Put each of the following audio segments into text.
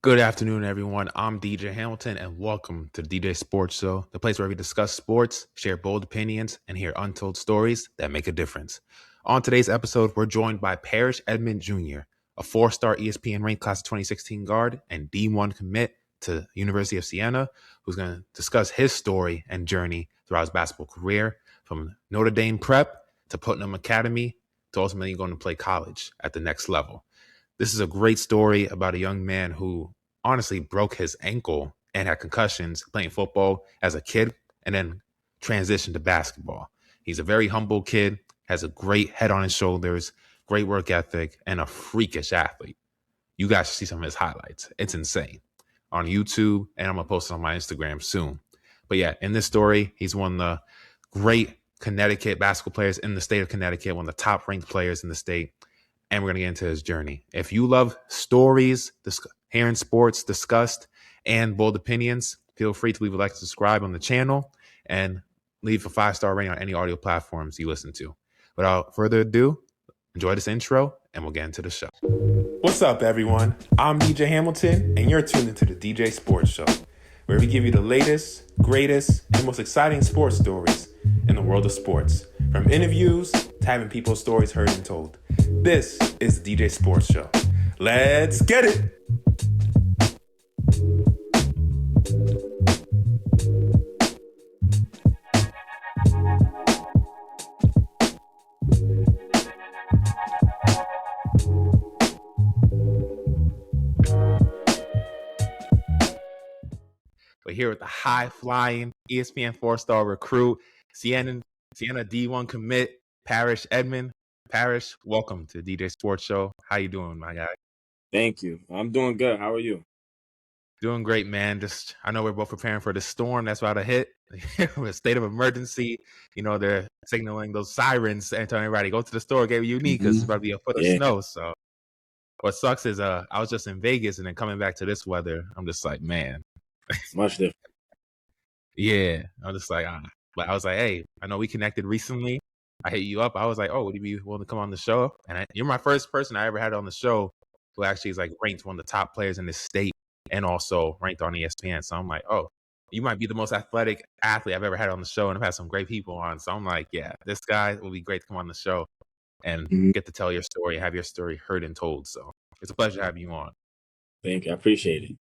Good afternoon, everyone. I'm DJ Hamilton, and welcome to the DJ Sports Show, the place where we discuss sports, share bold opinions, and hear untold stories that make a difference. On today's episode, we're joined by Parrish Edmond Jr., a four-star ESPN ranked class of 2016 guard and D1 commit to University of Siena, who's going to discuss his story and journey throughout his basketball career, from Notre Dame prep to Putnam Academy to ultimately going to play college at the next level. This is a great story about a young man who honestly broke his ankle and had concussions playing football as a kid and then transitioned to basketball. He's a very humble kid, has a great head on his shoulders, great work ethic, and a freakish athlete. You guys should see some of his highlights. It's insane on YouTube, and I'm going to post it on my Instagram soon. But yeah, in this story, he's one of the great Connecticut basketball players in the state of Connecticut, one of the top ranked players in the state. And we're going to get into his journey. If you love stories, hearing sports discussed, and bold opinions, feel free to leave a like and subscribe on the channel and leave a 5-star rating on any audio platforms you listen to. Without further ado, enjoy this intro and we'll get into the show. What's up, everyone? I'm DJ Hamilton, and you're tuned into the DJ Sports Show, where we give you the latest, greatest, and most exciting sports stories in the world of sports. From interviews to having people's stories heard and told. This is the DJ Sports Show. Let's get it! We're here with the high-flying ESPN 4-star recruit, Siena D1 commit, Parrish Edmond. Parrish, welcome to the DJ Sports Show. How you doing, my guy? Thank you. I'm doing good. How are you? Doing great, man. I know we're both preparing for the storm that's about to hit. We're a state of emergency. You know, they're signaling those sirens and telling everybody, go to the store, get what you need, because it's about to be a foot of snow. So what sucks is I was just in Vegas and then coming back to this weather, I'm just like, man. Much different. Yeah. I'm just like, But I was like, hey, I know we connected recently. I hit you up. I was like, oh, would you be willing to come on the show? And you're my first person I ever had on the show who actually is like ranked one of the top players in this state and also ranked on ESPN. So I'm like, oh, you might be the most athletic athlete I've ever had on the show. And I've had some great people on. So I'm like, yeah, this guy will be great to come on the show and get to tell your story, have your story heard and told. So it's a pleasure to have you on. Thank you. I appreciate it.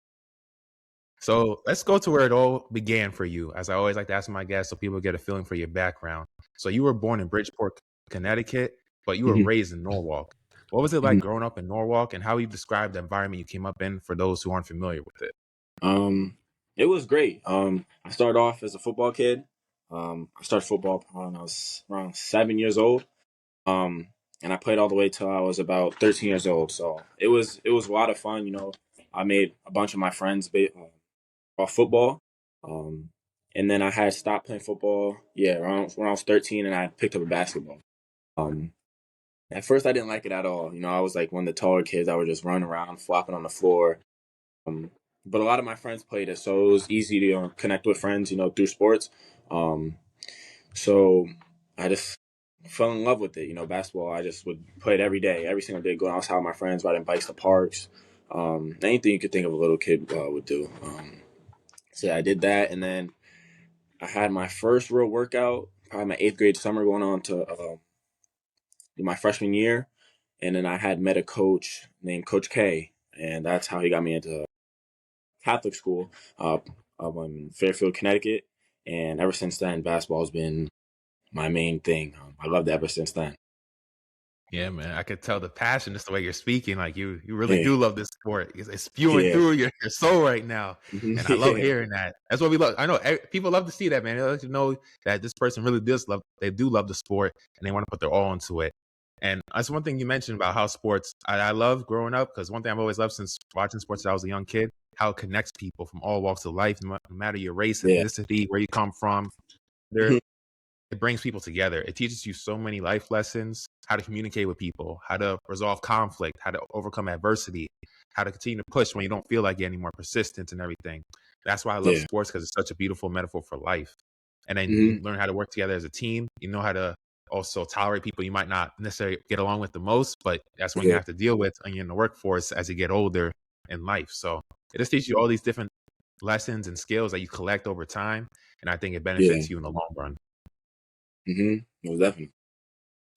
So let's go to where it all began for you, as I always like to ask my guests so people get a feeling for your background. So you were born in Bridgeport, Connecticut, but you were raised in Norwalk. What was it like growing up in Norwalk, and how you describe the environment you came up in for those who aren't familiar with it? It was great. I started off as a football kid. I started football when I was around 7 years old. And I played all the way till I was about 13 years old. So it was a lot of fun. You know, I made a bunch of my friends off football. And then I had stopped playing football, around when I was 13, and I picked up a basketball. At first, I didn't like it at all. You know, I was like one of the taller kids. I would just run around, flopping on the floor. But a lot of my friends played it, so it was easy to connect with friends, you know, through sports. So I just fell in love with it. You know, basketball, I just would play it every day, every single day, going outside with my friends, riding bikes to parks. Anything you could think of a little kid would do. So yeah, I did that, and then I had my first real workout, probably my 8th grade summer, going on to my freshman year, and then I had met a coach named Coach K, and that's how he got me into Catholic school up in Fairfield, Connecticut, and ever since then, basketball has been my main thing. I loved it ever since then. Yeah, man, I could tell the passion, just the way you're speaking. Like you really do love this sport. It's spewing through your soul right now, and I love hearing that. That's what we love. I know people love to see that, man. They like to know that this person really does love. They do love the sport, and they want to put their all into it. And that's one thing you mentioned about how sports. I love growing up, because one thing I've always loved since watching sports since I was a young kid, how it connects people from all walks of life, no matter your race, ethnicity, where you come from. It brings people together. It teaches you so many life lessons, how to communicate with people, how to resolve conflict, how to overcome adversity, how to continue to push when you don't feel like it anymore, persistence and everything. That's why I love sports, because it's such a beautiful metaphor for life. And then you learn how to work together as a team. You know how to also tolerate people you might not necessarily get along with the most, but that's when you have to deal with when you're in the workforce as you get older in life. So it just teaches you all these different lessons and skills that you collect over time, and I think it Yeah. benefits you in the long run. Most definitely.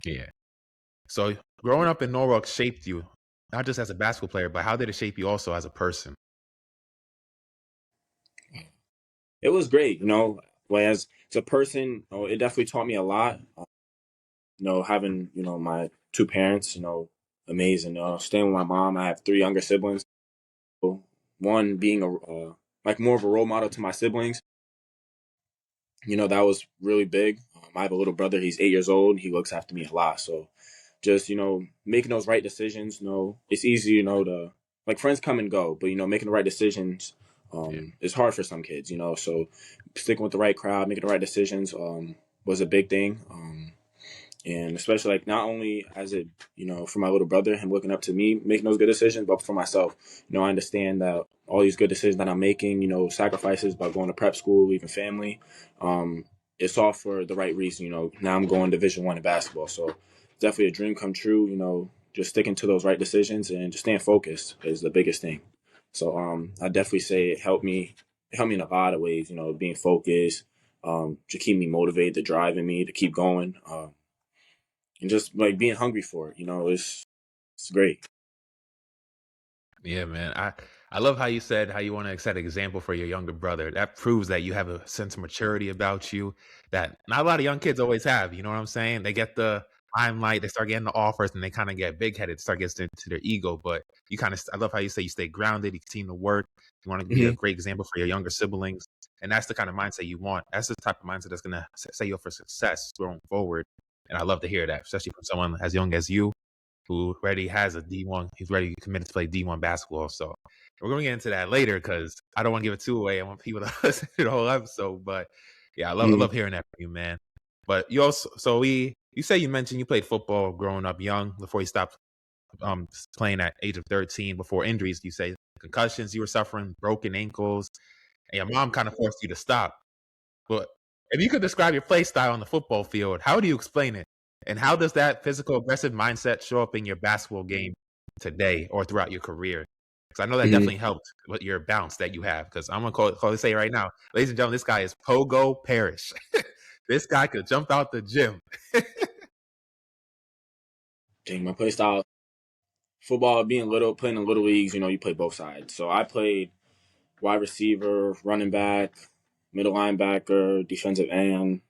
Yeah. So growing up in Norwalk shaped you, not just as a basketball player, but how did it shape you also as a person? It was great, Well, as a person, it definitely taught me a lot. Having my two parents, amazing. Staying with my mom, I have three younger siblings. So one being like more of a role model to my siblings. That was really big. I have a little brother. He's 8 years old. He looks after me a lot. So just making those right decisions. It's easy, to like friends come and go, but making the right decisions Yeah. is hard for some kids. So sticking with the right crowd, making the right decisions was a big thing. And especially like not only as it for my little brother, him looking up to me making those good decisions, but for myself, I understand that all these good decisions that I'm making, sacrifices by going to prep school, leaving family, um it's all for the right reason. Now I'm going Division 1 in basketball, so definitely a dream come true. Just sticking to those right decisions and just staying focused is the biggest thing. So I definitely say it helped me in a lot of ways, being focused, to keep me motivated, to driving me to keep going, and just like being hungry for it. It's great. Yeah, man. I love how you said how you want to set an example for your younger brother. That proves that you have a sense of maturity about you that not a lot of young kids always have. You know what I'm saying? They get the limelight, they start getting the offers, and they kind of get big headed, start getting into their ego. But you kind of, I love how you say you stay grounded, you continue to work, you want to be a hmm great example for your younger siblings. And that's the kind of mindset you want. That's the type of mindset that's going to set you up for success going forward. And I love to hear that, especially from someone as young as you who already has a D1. He's ready committed to play D1 basketball. So we're going to get into that later because I don't want to give it too away. I want people to listen to the whole episode. But yeah, I hmm love hearing that from you, man. But you also, so you say you mentioned you played football growing up young before you stopped um, playing at age of 13 before injuries. You say concussions you were suffering, broken ankles, and your mom kind of forced you to stop. But if you could describe your play style on the football field, how do you explain it? And how does that physical aggressive mindset show up in your basketball game today or throughout your career? Because I know that hmm definitely helped with your bounce that you have. Because I'm gonna call it say right now, ladies and gentlemen, this guy is Pogo Parrish. This guy could jump out the gym. Dang, my play style, football, being little, playing in little leagues, you play both sides. So I played wide receiver, running back, middle linebacker, defensive end.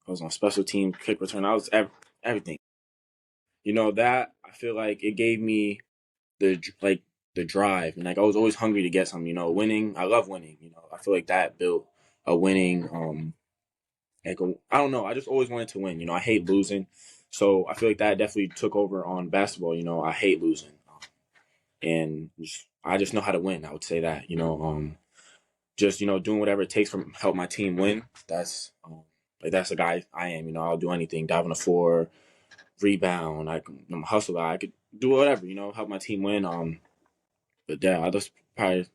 I was on special team, kick return. I was everything. That I feel like it gave me like the drive, and like I was always hungry to get some. Winning. I love winning. I feel like that built a winning. Like I don't know. I just always wanted to win. I hate losing, so I feel like that definitely took over on basketball. I hate losing, and I just know how to win. I would say that. Just doing whatever it takes to help my team win. That's the guy I am. I'll do anything. Dive on the floor, rebound. I'm a hustler. I could do whatever. Help my team win. But yeah, that's probably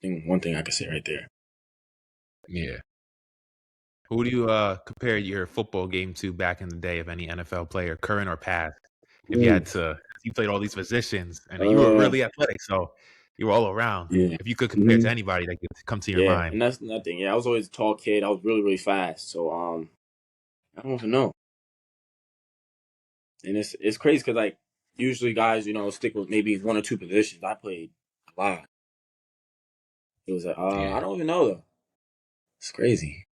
one thing I could say right there. Yeah. Who do you compare your football game to back in the day of any NFL player, current or past? If you Ooh, had to, you played all these positions and you were uh, really athletic, so you were all around. yeah. If you could compare to hmm anybody that could come to your Yeah, mind. and that's nothing. Yeah, I was always a tall kid. I was really, really fast. So I don't even know. And it's crazy because like usually guys, stick with maybe one or two positions. I played a lot. It was like Yeah. I don't even know though. It's crazy.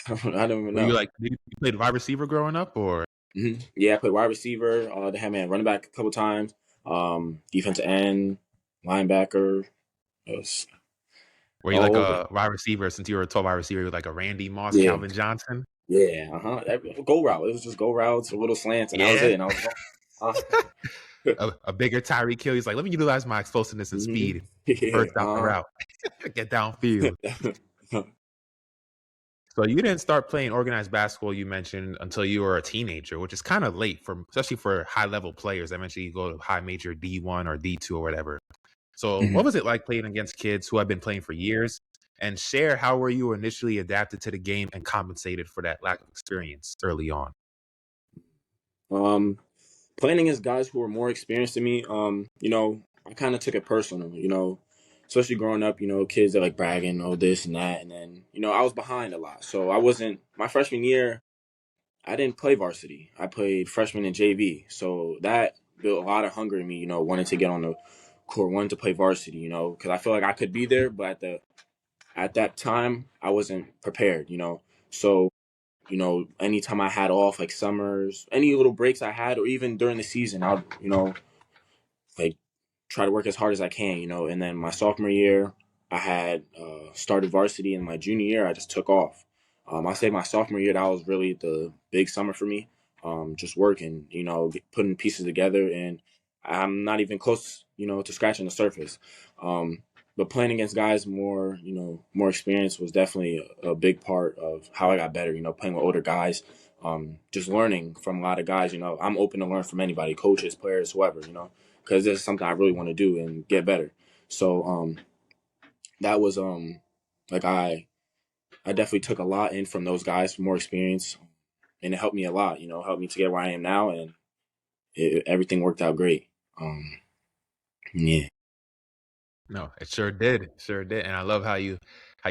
I don't even Were you know. like you played wide receiver growing up, or Yeah, I played wide receiver. They had me at running back a couple times. Defensive end, linebacker. It was were you like all over. a wide receiver since you were a tall wide receiver, you were like a Randy Moss, Yeah, Calvin Johnson? yeah. Go route. It was just go routes, a little slants, and that was Yeah. it. And I was going. A bigger Tyreek Hill. He's like, let me utilize my explosiveness and hmm speed. Yeah. Burst out the route. Get downfield. Uh-huh. So you didn't start playing organized basketball, you mentioned, until you were a teenager, which is kind of late for especially for high level players. Eventually you go to high major D1 or D2 or whatever. So what Mhm. was it like playing against kids who have been playing for years? And share how were you initially adapted to the game and compensated for that lack of experience early on? um, Playing against guys who were more experienced than me, I kind of took it personal. especially growing up, kids are like bragging, oh, this and that. And then, I was behind a lot. So I wasn't, my freshman year, I didn't play varsity. I played freshman and JV. So that built a lot of hunger in me, wanting to get on the court, wanting to play varsity, because I feel like I could be there, but at that time, I wasn't prepared, So, anytime I had off, like summers, any little breaks I had, or even during the season, I'll, like try to work as hard as I can, And then my sophomore year, I had started varsity, and my junior year, I just took off. I say my sophomore year, that was really the big summer for me. Just working, putting pieces together, and I'm not even close, to scratching the surface. Um, but playing against guys more experience was definitely a big part of how I got better. Playing with older guys, just learning from a lot of guys. I'm open to learn from anybody, coaches, players, whoever. Because this is something I really want to do and get better. So that was like I definitely took a lot in from those guys for more experience, and it helped me a lot. Helped me to get where I am now, and everything worked out great. Yeah. No, it sure did. Sure did. And I love how you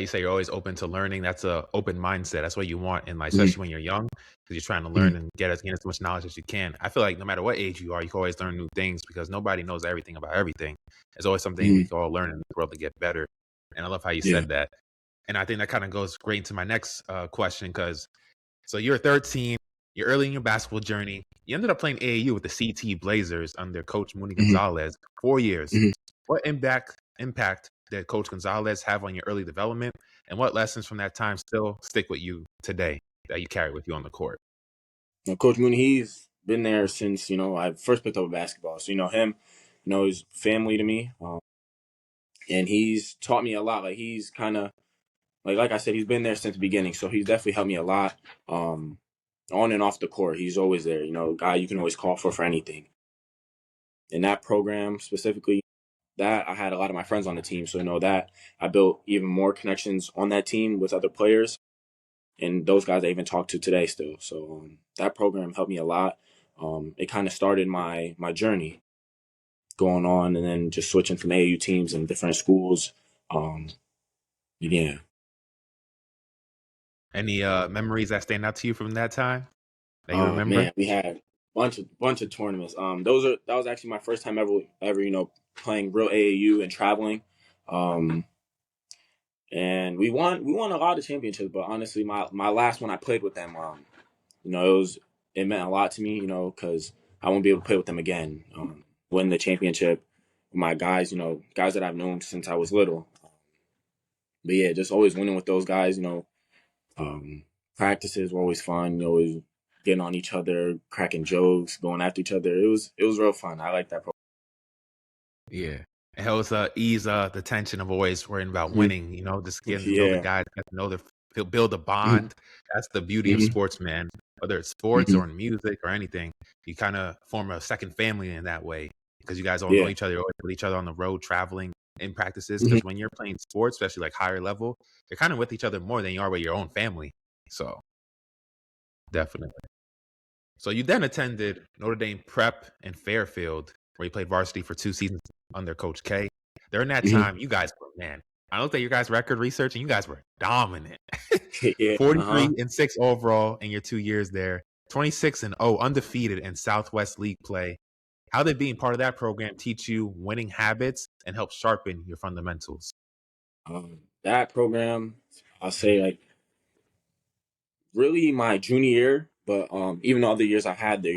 say you're always open to learning. That's a open mindset. That's what you want in life, Mm-hmm. especially when you're young, because you're trying to learn and gain as much knowledge as you can. I feel like no matter what age you are, you can always learn new things because nobody knows everything about everything. There's always something we Mm-hmm. can all learn in the world to get better. And I love how you Yeah. said that. And I think that kind of goes great into my next question because so you're 13, you're early in your basketball journey. You ended up playing AAU with the CT Blazers under Coach Mooney Mm-hmm. Gonzalez 4 years. Mm-hmm. What impact did Coach Gonzalez have on your early development, and what lessons from that time still stick with you today that you carry with you on the court? Now, Coach Mooney, he's been there since I first picked up basketball. So him, he's family to me, and he's taught me a lot. Like he's kind of like I said, he's been there since the beginning. So he's definitely helped me a lot, on and off the court. He's always there. Guy you can always call for anything. In that program specifically, that I had a lot of my friends on the team. So that I built even more connections on that team with other players, and those guys I even talk to today still. So that program helped me a lot. It kind of started my journey going on, and then just switching from AAU teams and different schools. Um, yeah. Any memories that stand out to you from that time that you Oh remember? man, we had bunch of tournaments. That was actually my first time ever playing real AAU and traveling. Um, and we won a lot of championships, but honestly, my last one I played with them, it meant a lot to me, because I won't be able to play with them again. Win the championship, my guys, guys that I've known since I was little. But yeah, just always winning with those guys. Um, Practices were always fun. Always getting on each other, cracking jokes, going after each other. It was real fun. I like that. Yeah. It helps ease the tension of always worrying about Mhm. winning, just getting to know the Yeah. guys, get to know build a Mhm. bond. That's the beauty of Mhm. sports, man. Whether it's sports Mhm. or in music or anything, you kind of form a second family in that way because you guys all know Yeah. each other, you're always with each other on the road, traveling in practices. Mhm. Because when you're playing sports, especially like higher level, you're kind of with each other more than you are with your own family. So definitely. So you then attended Notre Dame Prep in Fairfield, where you played varsity for 2 seasons under Coach K. During that Mhm. time, you guys were, man, I looked at your guys' record research and you guys were dominant. Yeah. 43 and 6 overall in your 2 years there, 26 and 0 undefeated in Southwest League play. How did being part of that program teach you winning habits and help sharpen your fundamentals? That program, I'll say like really my junior year, but even the other years I had there,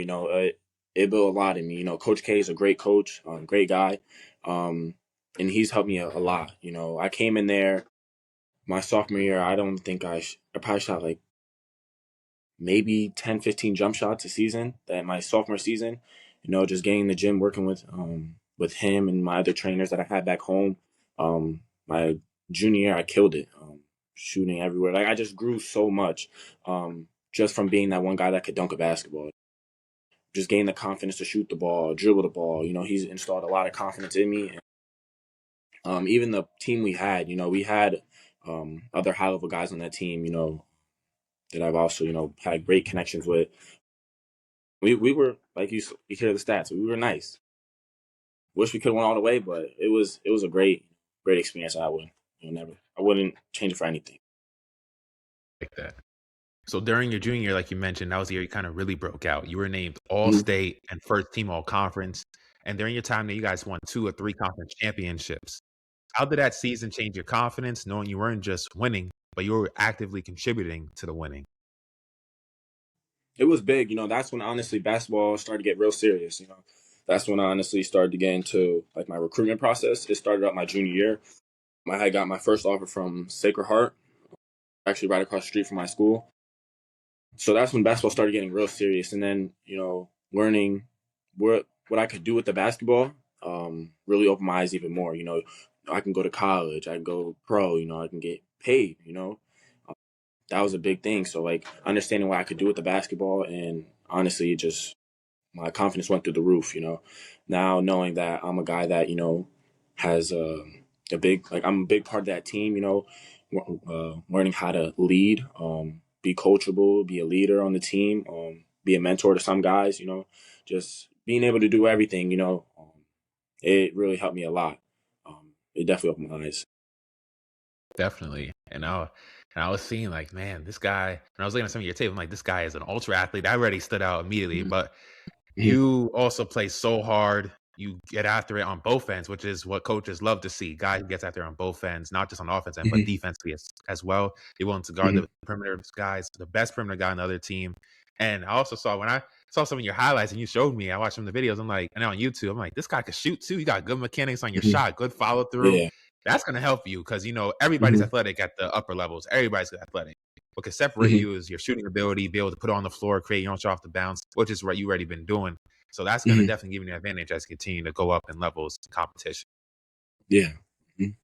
it built a lot in me. Coach K is a great coach, great guy, and he's helped me a lot. I came in there my sophomore year. I don't think I probably shot like maybe 10, 15 jump shots a season. That my sophomore season, just getting in the gym, working with him and my other trainers that I had back home. My junior year, I killed it. Shooting everywhere. Like I just grew so much. Just from being that one guy that could dunk a basketball. Just gained the confidence to shoot the ball, dribble the ball. He's installed a lot of confidence in me. And, even the team we had other high level guys on that team, that I've also, had great connections with. We were like you hear the stats. We were nice. Wish we could have went all the way, but it was a great. great experience. I wouldn't change it for anything. Like that. So during your junior year, like you mentioned, that was the year you kind of really broke out. You were named Mhm. All-State and first team All-Conference. And during your time there, you guys won 2 or 3 conference championships. How did that season change your confidence, knowing you weren't just winning, but you were actively contributing to the winning? It was big. That's when honestly basketball started to get real serious. That's when I honestly started to get into like my recruitment process. It started up my junior year. I had got my first offer from Sacred Heart, actually right across the street from my school. So that's when basketball started getting real serious. And then, learning what I could do with the basketball really opened my eyes even more. I can go to college, I can go pro, I can get paid. That was a big thing. So like understanding what I could do with the basketball, and honestly, it just my confidence went through the roof. Now knowing that I'm a guy that, has a big, like I'm a big part of that team, learning how to lead, be coachable, be a leader on the team, be a mentor to some guys, just being able to do everything, it really helped me a lot. It definitely opened my eyes. Definitely. And I was seeing like, man, this guy, and I was looking at some of your tape, I'm like, this guy is an ultra athlete. That already stood out immediately. Mhm. But Mhm. you also play so hard. You get after it on both ends, which is what coaches love to see. Guy who gets after it on both ends, not just on the offense end, but Mhm. defensively as well. You're willing to guard Mhm. the perimeter guys, the best perimeter guy on the other team. And I also saw when I saw some of your highlights and you showed me, I watched some of the videos. I'm like, and on YouTube, I'm like, this guy could shoot too. You got good mechanics on your Mhm. shot, good follow through. Yeah. That's going to help you because, everybody's Mhm. athletic at the upper levels. Everybody's athletic. What can separate Mhm. you is your shooting ability, be able to put it on the floor, create your own shot off the bounce, which is what you already been doing. So that's going to Mhm. definitely give you an advantage as you continue to go up in levels in competition. Yeah. Mhm.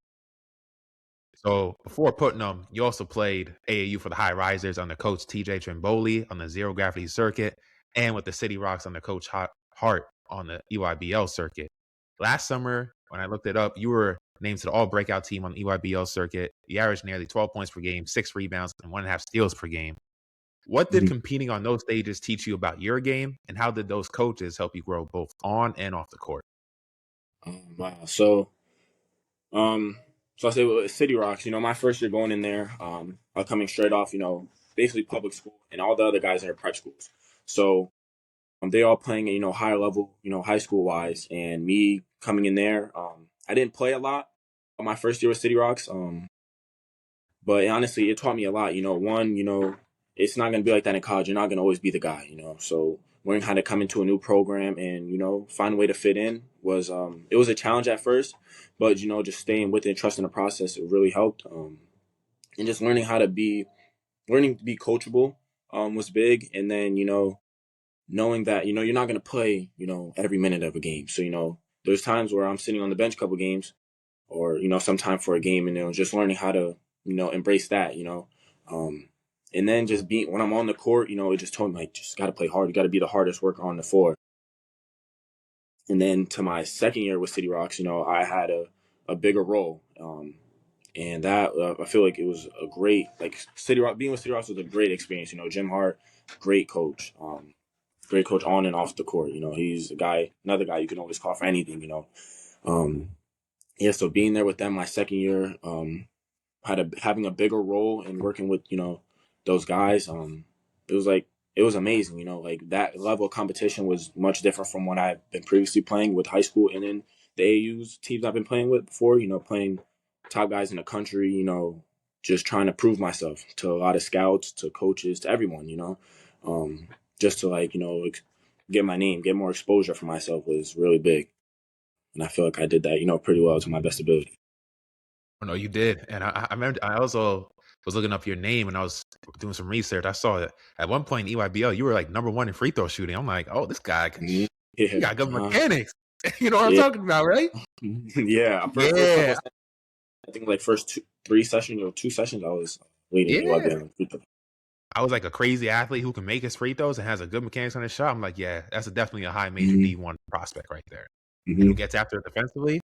So before Putnam, you also played AAU for the High Risers under Coach TJ Trimboli on the Zero Gravity Circuit and with the City Rocks under Coach Hart on the EYBL circuit. Last summer, when I looked it up, you were named to the All Breakout team on the EYBL circuit. You averaged nearly 12 points per game, 6 rebounds, and 1.5 steals per game. What did Mhm. competing on those stages teach you about your game, and how did those coaches help you grow both on and off the court? Wow. Um, so I say with City Rocks, my first year going in there, coming straight off, basically public school, and all the other guys are prep schools. So they all playing at, higher level, high school wise, and me coming in there, I didn't play a lot on my first year with City Rocks. But honestly, it taught me a lot. One, it's not going to be like that in college. You're not going to always be the guy. So learning how to come into a new program and, find a way to fit in was, it was a challenge at first, but, just staying with it, trusting the process, it really helped. And just learning to be coachable, was big. And then, knowing that, you're not going to play, every minute of a game. So, there's times where I'm sitting on the bench a couple games or sometime for a game, and just learning how to embrace that, um, and then just being when I'm on the court, it just told me like just got to play hard. You got to be the hardest worker on the floor. And then to my second year with City Rocks, I had a bigger role, and that I feel like it was a great like City Rock being with City Rocks was a great experience. Jim Hart, great coach. Great coach on and off the court. He's another guy you can always call for anything. Um, yeah. So being there with them my second year, having a bigger role in working with those guys, it was like it was amazing. Like that level of competition was much different from what I've been previously playing with high school and then the AU's teams I've been playing with before. Playing top guys in the country. Just trying to prove myself to a lot of scouts, to coaches, to everyone. Um, just to like get my name, get more exposure for myself was really big, and I feel like I did that pretty well to my best ability. Oh, no, you did. And I remember I also was looking up your name and I was doing some research. I saw that at one point in EYBL, you were like #1 in free throw shooting. I'm like, oh, this guy Mhm. he Yeah. got good mechanics. You know what I'm Yeah. talking about, right? Yeah, first couple Yeah. of I think like first 3 sessions or 2 sessions, I was leading Yeah. EYBL. I was like a crazy athlete who can make his free throws and has a good mechanics on his shot. I'm like, yeah, that's definitely a high major Mm-hmm. D1 prospect right there. And who Mm-hmm. gets after it defensively.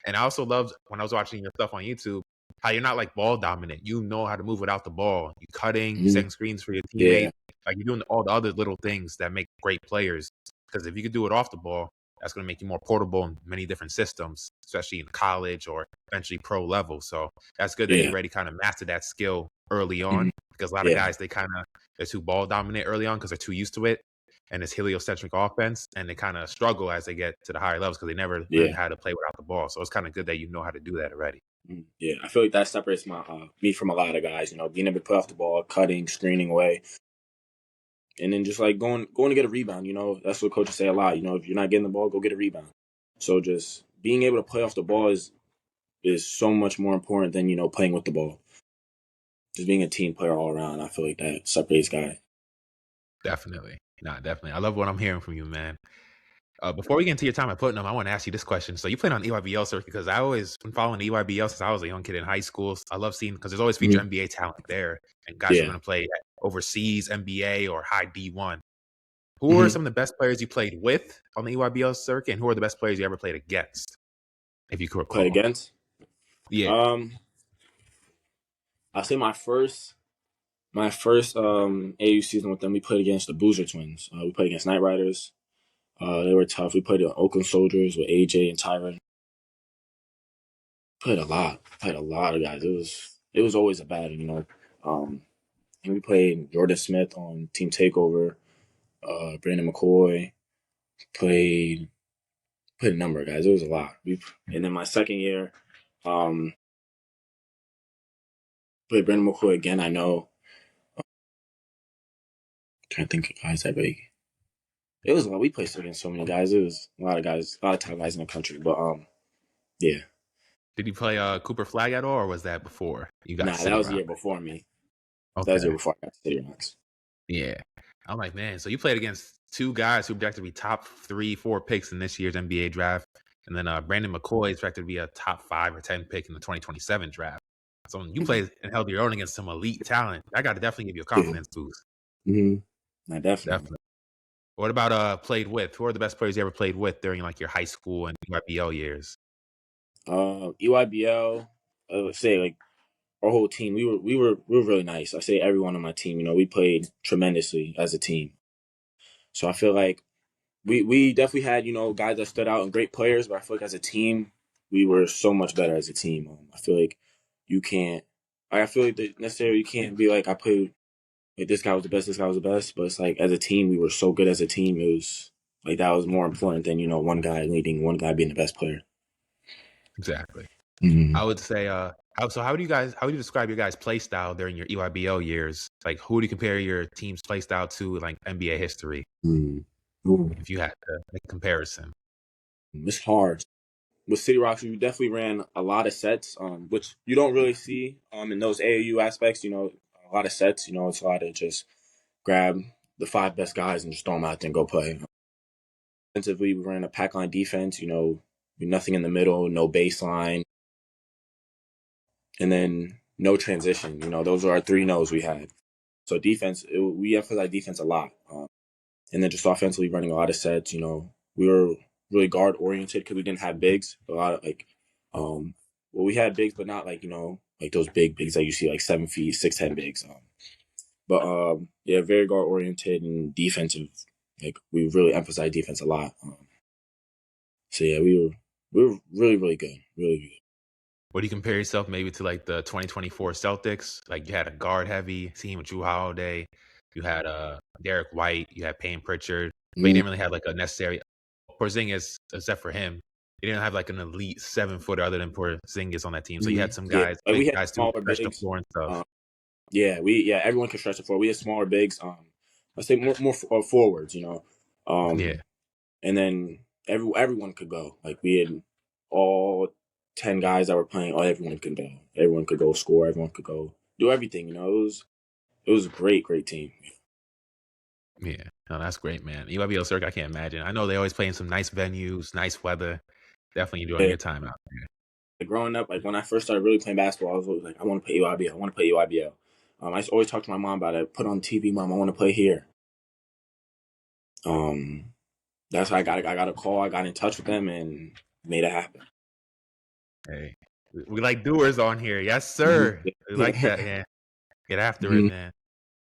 And I also loved when I was watching your stuff on YouTube, how you're not like ball dominant. You know how to move without the ball. You cutting, Mm-hmm. setting screens for your teammate. Yeah. Like you're doing all the other little things that make great players. Because if you could do it off the ball, that's going to make you more portable in many different systems, especially in college or eventually pro level. So that's good that you Yeah. already kind of mastered that skill early Hmm. on, because a lot of Yeah. guys, they're too ball dominant early on because they're too used to it. And it's heliocentric offense, and they kind of struggle as they get to the higher levels because they never learned Yeah. how to play without the ball. So it's kind of good that you know how to do that already. Yeah. I feel like that separates me from a lot of guys. Being able to put off the ball, cutting, screening away, and then just like going to get a rebound. That's what coaches say a lot. If you're not getting the ball, go get a rebound. So just being able to play off the ball is so much more important than playing with the ball. Just being a team player all around, I feel like that separates guys. Definitely. Nah, definitely. I love what I'm hearing from you, man. Before we get into your time at Putnam, I want to ask you this question. So you played on EYBL circuit, because I always been following the EYBL since I was a young kid in high school. I love seeing, because there's always future Mhm. NBA talent there and guys who are Yeah. going to play overseas NBA or high D1. Who are Hmm. some of the best players you played with on the EYBL circuit, and who are the best players you ever played against, if you could Play recall? against. Yeah. I'll say my first AU season with them, we played against the Boozer Twins. We played against Knight Riders. They were tough. We played the Oakland Soldiers with AJ and Tyron. Played a lot. Played a lot of guys. It was always a battle. And we played Jordan Smith on Team Takeover. Brandon McCoy played a number of guys. It was a lot. And then my second year, um, played Brandon McCoy again. I know. Trying to think of guys that big. It was a lot. We played against so many guys. It was a lot of guys, a lot of top guys in the country. But yeah. Did you play Cooper Flag at all, or was that before you got to Nah, that City was the Rock? year before me. That was the year Okay. before I got to City Rocks. Yeah. I'm like, man, so you played against two guys who projected to be top 3, 4 picks in this year's NBA draft. And then Brandon McCoy is projected to be a top 5 or 10 pick in the 2027 draft. So when you Mhm. play and held your own against some elite talent, I got to definitely give you a Yeah. confidence boost. Mm-hmm. Nah, definitely. Definitely. What about played with? Who are the best players you ever played with during like your high school and YBL years? EYBL, let's say like our whole team, we were really nice. I say everyone on my team, we played tremendously as a team. So I feel like we definitely had guys that stood out and great players, but I feel like as a team, we were so much better as a team. I feel like you can't. I feel like that necessarily you can't be like I played like this guy was the best, this guy was the best, but it's like as a team, we were so good as a team. It was like that was more important than one guy leading, one guy being the best player. Exactly. Mm-hmm. I would say, how would you describe your guys' play style during your EYBL years? Like, who do you compare your team's play style to, like NBA history, Mm-hmm. if you had to make a comparison? It's hard. With City Rocks, we definitely ran a lot of sets, which you don't really see in those AAU aspects. A lot of sets. It's a lot of just grab the 5 best guys and just throw them out there and go play. Defensively, we ran a pack line defense. Nothing in the middle, no baseline, and then no transition. Those are our 3 no's we had. So defense, we emphasize defense a lot. And then just offensively running a lot of sets. We were really guard oriented because we didn't have bigs. A lot of well, we had bigs, but not like like those big bigs that you see like 7 feet, 6'10" bigs. But yeah, very guard oriented and defensive. Like we really emphasize defense a lot. So yeah, we were really really good, really good. Would you compare yourself maybe to like the 2024 Celtics? Like you had a guard heavy team with Drew Holiday, you had Derek White, you had Payne Pritchard, but you Mm-hmm. didn't really have like a necessary Porzingis, except for him. You didn't have like an elite 7-footer other than Porzingis on that team. So you had some Yeah, guys, like we big had guys too, smaller stretch the bigs. floor and stuff. Yeah, everyone can stretch the floor. We had smaller bigs. I say more forwards. Yeah. Um, and then everyone could go. Like we had all 10 guys that were playing. Oh, everyone could go. Everyone could go score. Everyone could go do everything. It was a great team. Yeah. No, that's great, man. EYBL Circuit, I can't imagine. I know they always play in some nice venues, nice weather. Definitely enjoying Yeah. your time out there. Growing up, like when I first started really playing basketball, I was always like, I want to play EYBL. I want to play EYBL. I used to always talk to my mom about it. Put on TV, mom. I want to play here. Um, that's how I got a call. I got in touch with them and made it happen. Hey, we like doers on here. Yes, Mhm. sir. We like that. Yeah. Get after it, Mhm. man.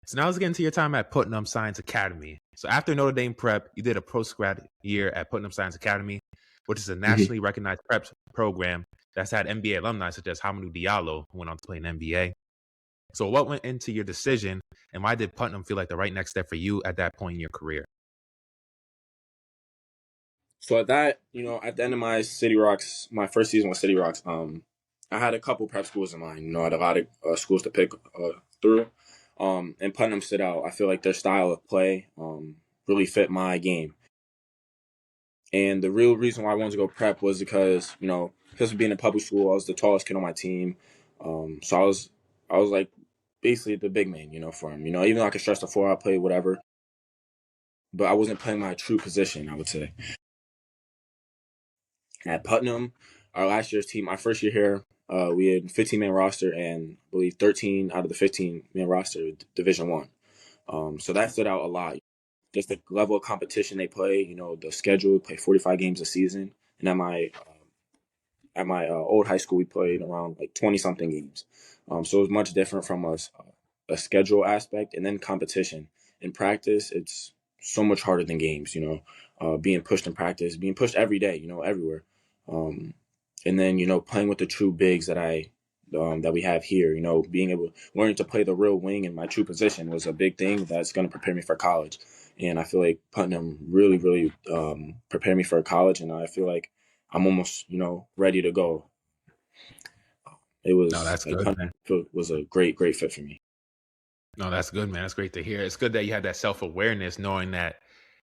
So now let's get into your time at Putnam Science Academy. So after Notre Dame prep, you did a post-grad year at Putnam Science Academy, which is a Hmm. nationally recognized prep program that's had NBA alumni such as Hamidou Diallo, who went on to play in the NBA. So what went into your decision, and why did Putnam feel like the right next step for you at that point in your career? So at that, at the end of my City Rocks, my first season with City Rocks, I had a couple prep schools in mind. I had a lot of schools to pick through, and Putnam stood out. I feel like their style of play really fit my game. And the real reason why I wanted to go prep was because of being in public school, I was the tallest kid on my team. So I was like basically the big man, for him. Even though I could stretch the floor, I played whatever, but I wasn't playing my true position, I would say. At Putnam, our last year's team, my first year here, we had 15-man roster, and I believe 13 out of the 15-man roster Division One. So that stood out a lot. Just the level of competition they play, the schedule, play 45 games a season. And at my old high school, we played around like 20 something games. So it was much different from a schedule aspect, and then competition. In practice, it's so much harder than games, being pushed in practice, being pushed every day, everywhere. Um, and then, playing with the true bigs that we have here, being able learning to play the real wing in my true position was a big thing that's going to prepare me for college. And I feel like Putnam really, really prepared me for college, and I feel like I'm almost, ready to go. It No, was that's like good, Putnam man. was a great, great fit for me. No, that's good, man. That's great to hear. It's good that you had that self-awareness, knowing that,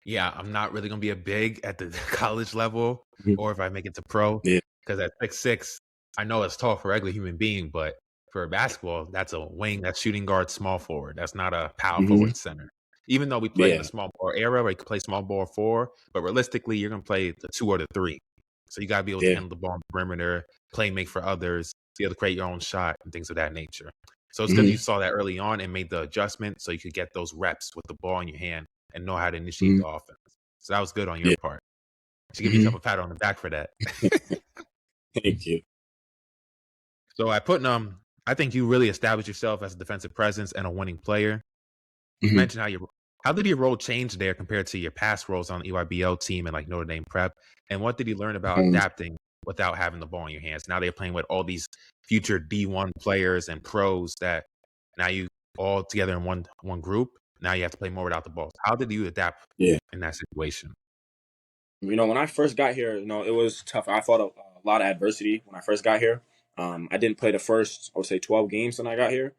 yeah, I'm not really gonna be a big at the college level, Mhm. or if I make it to pro, Yeah, because at 6'6", I know it's tall for a regular human being, but for basketball, that's a wing, that's shooting guard, small forward. That's not a power hmm forward center. Even though we play in the yeah, small ball era where you can play small ball four, but realistically, you're gonna play the two or the three. So you gotta be able to yeah, handle the ball on the perimeter, play make for others, be able to create your own shot and things of that nature. So it's good that you hmm saw that early on and made the adjustment so you could get those reps with the ball in your hand and know how to initiate hmm the offense. So that was good on your yeah. part. You should give Hmm. yourself a pat on the back for that. Thank you. So at Putnam, I think you really established yourself as a defensive presence and a winning player. You Hmm. mentioned how did your role change there compared to your past roles on the EYBL team and like Notre Dame prep? And what did you learn about Um, adapting without having the ball in your hands? Now they're playing with all these future D1 players and pros that now you all together in one group. Now you have to play more without the ball. How did you adapt yeah. in that situation? When I first got here, it was tough. I fought a lot of adversity when I first got here. I didn't play the first, I would say, 12 games when I got here.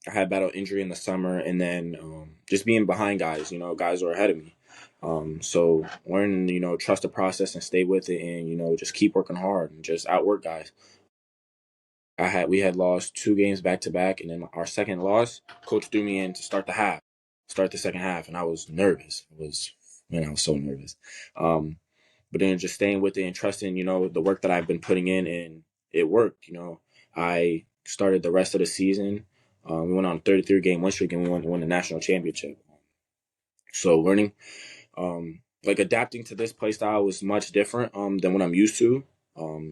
I had battle injury in the summer, and then just being behind guys, guys were ahead of me. So learning, trust the process and stay with it, and just keep working hard and just outwork guys. We had lost 2 games back to back, and then our second loss, coach threw me in to start the second half, and I was nervous. I was so nervous. But then just staying with it and trusting, the work that I've been putting in, and it worked. I started the rest of the season. We went on a 33 game win streak, and we won the national championship. So learning, like adapting to this play style was much different than what I'm used to.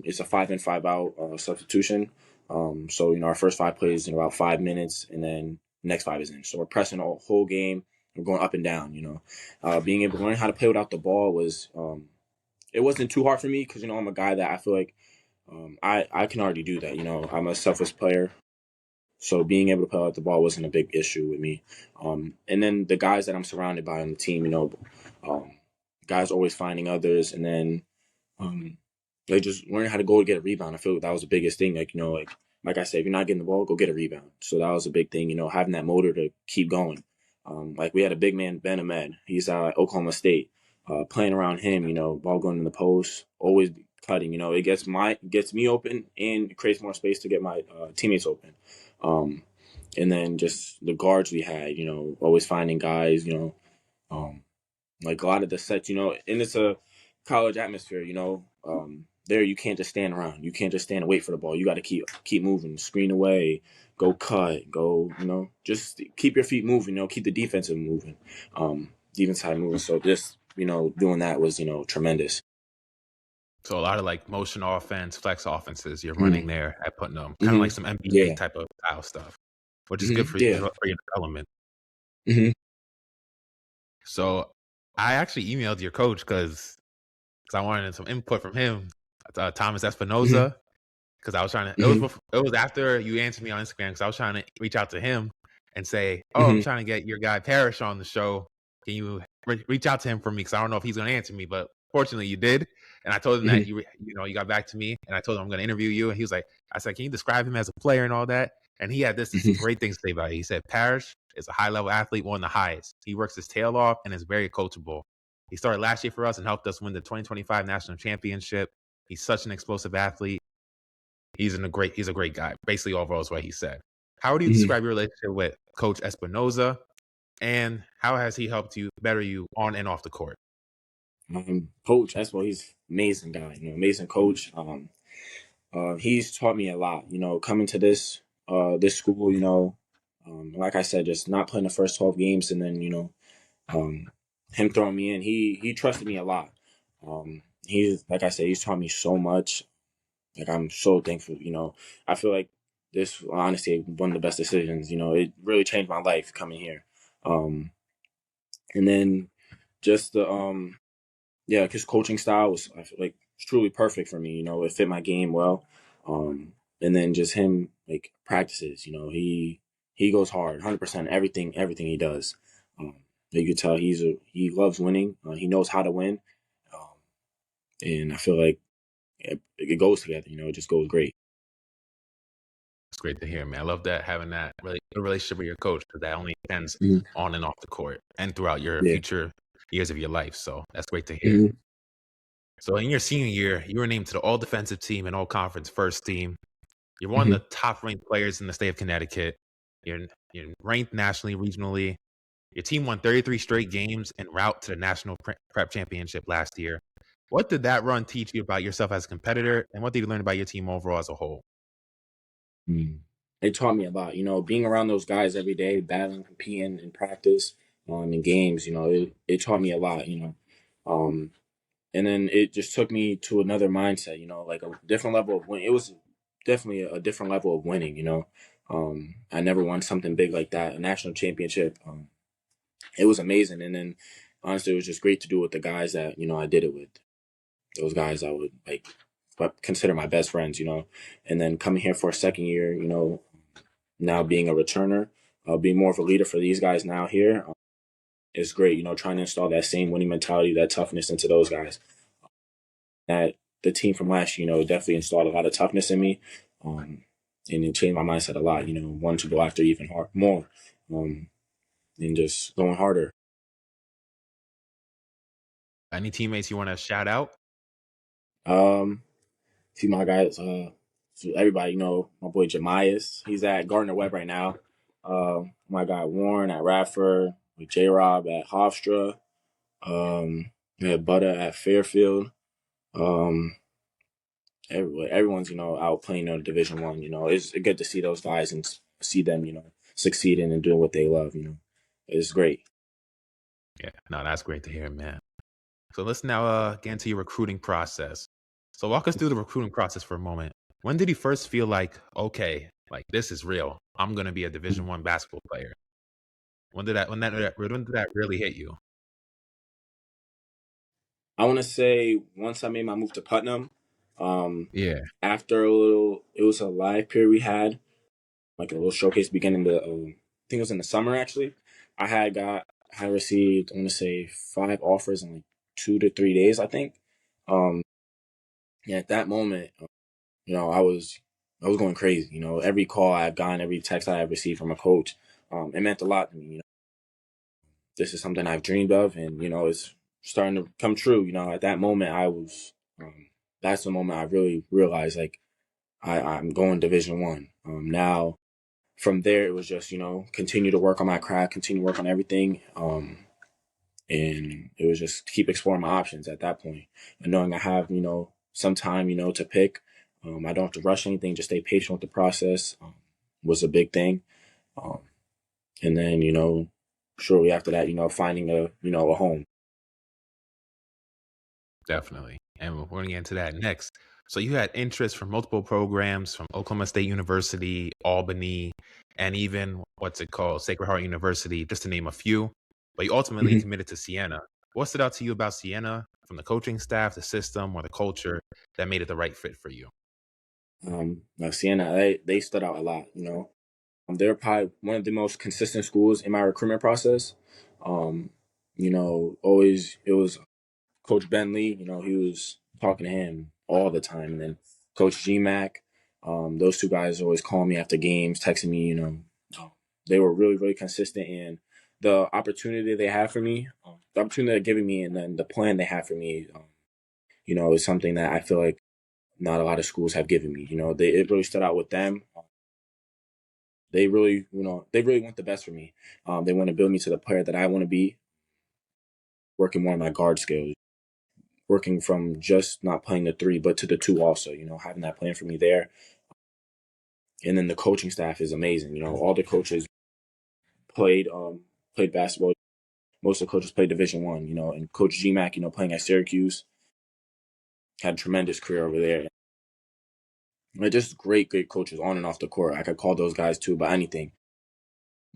It's a 5 in 5 out substitution. So our first 5 plays in about 5 minutes, and then next 5 is in. So we're pressing a whole game. We're going up and down. Being able to learn how to play without the ball was it wasn't too hard for me because I'm a guy that I feel like I can already do that. I'm a selfless player, so being able to play without the ball wasn't a big issue with me. And then the guys that I'm surrounded by on the team, um, guys always finding others, and then um, they just learning how to go get a rebound. I feel like that was the biggest thing. Like I said, if you're not getting the ball, go get a rebound. So that was a big thing. Having that motor to keep going. Like we had a big man, Ben Ahmed. He's at Oklahoma State. Playing around him, ball going in the post, always cutting. It gets me open and it creates more space to get my teammates open. Um, and then just the guards we had, always finding guys, um, like a lot of the sets, and it's a college atmosphere, there you can't just stand around. You can't just stand and wait for the ball. You got to keep moving, screen away, go cut, go, just keep your feet moving, keep the defense side moving. So just, doing that was, tremendous. So a lot of like motion offense, flex offenses you're running Hmm. there at Putnam, kind of Hmm. like some NBA Yeah. type of style stuff, which is Hmm. good for Yeah. your development. Hmm. So I actually emailed your coach because I wanted some input from him, Thomas Hmm. Espinoza, because I was trying to. Hmm. It was after you answered me on Instagram because I was trying to reach out to him and say, "Oh, I'm Hmm. trying to get your guy Parrish on the show. Can you reach out to him for me? Because I don't know if he's going to answer me, but fortunately you did." And I told him that Hmm. you got back to me, and I told him I'm going to interview you, and he was like, "I said, can you describe him as a player and all that?" And he had this Hmm. great things to say about it. He said, "Parrish is a high level athlete, one of the highest. He works his tail off and is very coachable. He started last year for us and helped us win the 2025 national championship. He's such an explosive athlete. He's a great guy." Basically, overall is what he said. How would you Hmm. describe your relationship with Coach Espinoza, and how has he helped you better you on and off the court? Coach, that's why he's amazing guy. Amazing coach. He's taught me a lot. Coming to this school. Like I said, just not playing the first 12 games, and then um, him throwing me in. He trusted me a lot. He's like I said, he's taught me so much. Like I'm so thankful. I feel like this honestly one of the best decisions. It really changed my life coming here. And then just the yeah, his coaching style was, I feel like, truly perfect for me. It fit my game well. And then just him like practices. He goes hard, 100% everything he does. Um, you could tell he loves winning. He knows how to win, um, and I feel like it goes together. It just goes great. It's great to hear, man. I love that having that really good relationship with your coach because that only extends Hmm. on and off the court and throughout your Yeah. future years of your life. So that's great to hear. Hmm. So in your senior year, you were named to the All Defensive Team and All Conference First Team. You're one Hmm. of the top ranked players in the state of Connecticut. You're ranked nationally, regionally. Your team won 33 straight games en route to the national prep championship last year. What did that run teach you about yourself as a competitor, and what did you learn about your team overall as a whole? It taught me a lot. Being around those guys every day, battling, competing in practice, in games. It taught me a lot. Um, and then it just took me to another mindset. Like a different level of win. It was definitely a different level of winning. I never won something big like that, a national championship. It was amazing, and then honestly, it was just great to do with the guys that I did it with. Those guys I would like consider my best friends. And then coming here for a second year, now being a returner, being more of a leader for these guys now here is great. Trying to install that same winning mentality, that toughness into those guys. That the team from last year, definitely installed a lot of toughness in me, and it changed my mindset a lot. Wanting to go after even more, um, and just going harder. Any teammates you want to shout out? Um, See my guys, so everybody, my boy Jemias, he's at Gardner Webb right now. My guy Warren at Radford, with J Rob at Hofstra. We had Butter at Fairfield. Um, everyone's out playing on Division One. It's good to see those guys and see them succeeding and doing what they love. It's great. Yeah, no, that's great to hear, man. So let's now get into your recruiting process. So walk us through the recruiting process for a moment. When did you first feel like, okay, like this is real? I'm gonna be a Division 1 basketball player. When did that really hit you? I want to say once I made my move to Putnam, um, Yeah. after a little, it was a live period we had, like a little showcase beginning the, I think it was in the summer actually. I had received, I want to say 5 offers in like 2 to 3 days, I think. Um, yeah, at that moment, I was going crazy. Every call I've gotten, every text I have received from a coach, it meant a lot to me. This is something I've dreamed of, and it's starting to come true. At that moment, that's the moment I really realized like I'm going Division One. Now from there, it was just continue to work on my craft, continue to work on everything, and it was just keep exploring my options at that point, and knowing I have some time to pick. I don't have to rush anything; just stay patient with the process. Was a big thing, um, and then shortly after that, finding a home. Definitely. And we're going to get into that next. So you had interest from multiple programs from Oklahoma State University, Albany, and even what's it called, Sacred Heart University, just to name a few. but you ultimately Mhm. committed to Siena. What stood out to you about Siena, from the coaching staff, the system, or the culture, that made it the right fit for you? Now Siena, they stood out a lot. They're probably one of the most consistent schools in my recruitment process. Um, always it was Coach Bentley. He was talking to him all the time, and then Coach GMAC. Those two guys always calling me after games, texting me. They were really, really consistent, and the opportunity they have for me, the opportunity they're giving me, and then the plan they have for me, is something that I feel like not a lot of schools have given me. It really stood out with them. They really want the best for me. They want to build me to the player that I want to be, working more on my guard skills, working from just not playing the three, but to the two also, having that plan for me there. And then the coaching staff is amazing. All the coaches played basketball. Most of the coaches played Division 1, and Coach GMAC, playing at Syracuse, had a tremendous career over there. Just great, great coaches on and off the court. I could call those guys too about anything.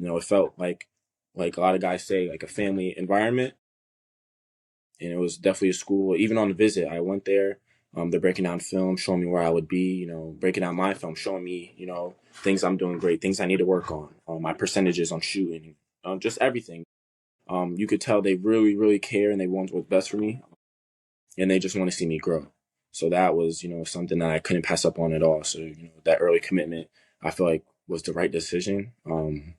It felt like a lot of guys say, like a family environment. And it was definitely a school. Even on the visit, I went there. They're breaking down film, showing me where I would be. Breaking down my film, showing me, things I'm doing great, things I need to work on, my percentages on shooting, just everything. You could tell they really, really care and they want what's best for me, and they just want to see me grow. So that was, something that I couldn't pass up on at all. So, that early commitment, I feel like was the right decision. I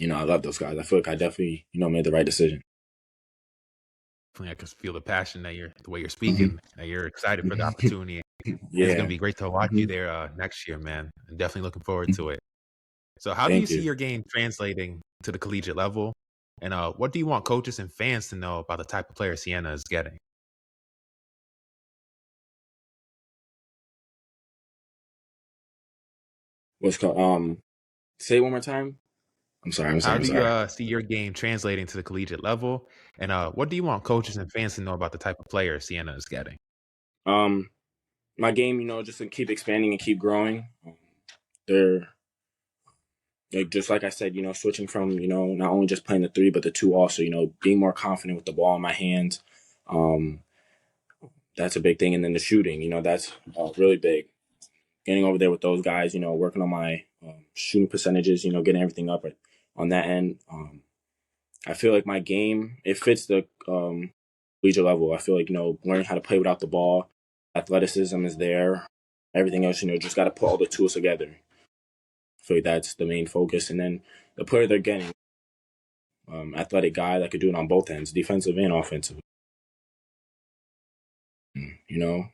love those guys. I feel like I definitely, made the right decision. I can feel the passion the way you're Mhm. speaking, that you're excited for the opportunity. And it's going to Yeah. be great to watch you Mhm. there next year, man. I'm definitely looking forward Mhm. to it. So, how do you Thank see you. your game translating to the collegiate level? And what do you want coaches and fans to know about the type of player Siena is getting? What's called? Say it one more time. I'm sorry. I'm sorry. How I'm do you sorry. see your game translating to the collegiate level? And what do you want coaches and fans to know about the type of player Siena is getting? Um, my game, just to keep expanding and keep growing. They're like, just like I said, switching from, not only just playing the three, but the two also. Being more confident with the ball in my hands. Um, that's a big thing, and then the shooting. That's really big. Getting over there with those guys. Working on my shooting percentages. Getting everything up on that end. I feel like my game, it fits the collegiate level. I feel like, learning how to play without the ball, athleticism is there. Everything else, just got to put all the tools together. I feel like that's the main focus. And then the player they're getting, athletic guy that could do it on both ends, defensive and offensive.